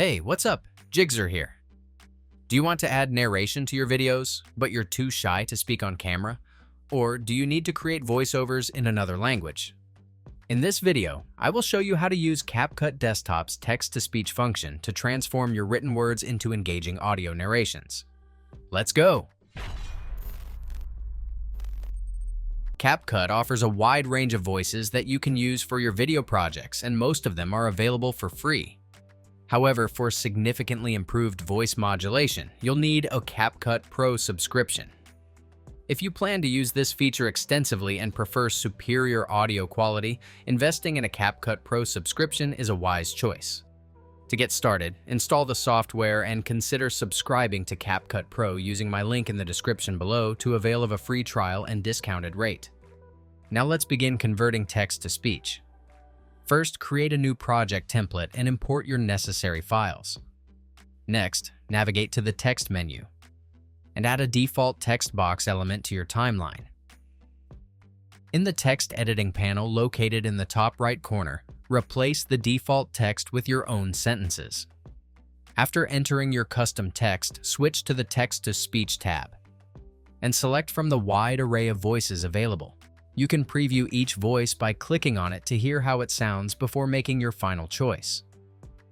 Hey, what's up? Jigxor here. Do you want to add narration to your videos, but you're too shy to speak on camera? Or do you need to create voiceovers in another language? In this video, I will show you how to use CapCut Desktop's text-to-speech function to transform your written words into engaging audio narrations. Let's go! CapCut offers a wide range of voices that you can use for your video projects, and most of them are available for free. However, for significantly improved voice modulation, you'll need a CapCut Pro subscription. If you plan to use this feature extensively and prefer superior audio quality, investing in a CapCut Pro subscription is a wise choice. To get started, install the software and consider subscribing to CapCut Pro using my link in the description below to avail of a free trial and discounted rate. Now let's begin converting text to speech. First, create a new project template and import your necessary files. Next, navigate to the text menu and add a default text box element to your timeline. In the text editing panel located in the top right corner, replace the default text with your own sentences. After entering your custom text, switch to the Text-to-Speech tab and select from the wide array of voices available. You can preview each voice by clicking on it to hear how it sounds before making your final choice.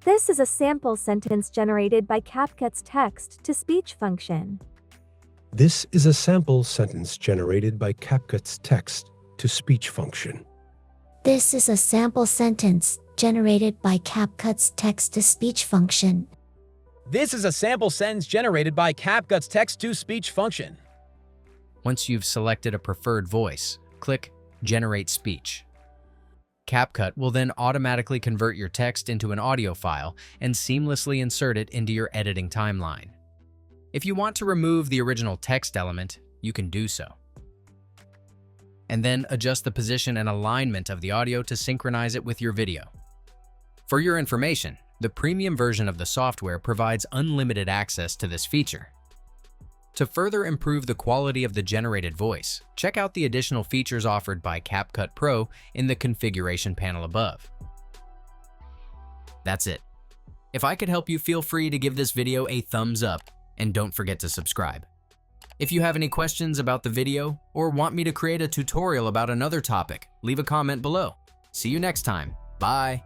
This is a sample sentence generated by CapCut's text-to-speech function. This is a sample sentence generated by CapCut's text-to-speech function. This is a sample sentence generated by CapCut's text-to-speech function. This is a sample sentence generated by CapCut's text-to-speech function. Once you've selected a preferred voice, click Generate Speech. CapCut will then automatically convert your text into an audio file and seamlessly insert it into your editing timeline. If you want to remove the original text element, you can do so. And then adjust the position and alignment of the audio to synchronize it with your video. For your information, the premium version of the software provides unlimited access to this feature. To further improve the quality of the generated voice, check out the additional features offered by CapCut Pro in the configuration panel above. That's it. If I could help you, feel free to give this video a thumbs up and don't forget to subscribe. If you have any questions about the video or want me to create a tutorial about another topic, leave a comment below. See you next time. Bye.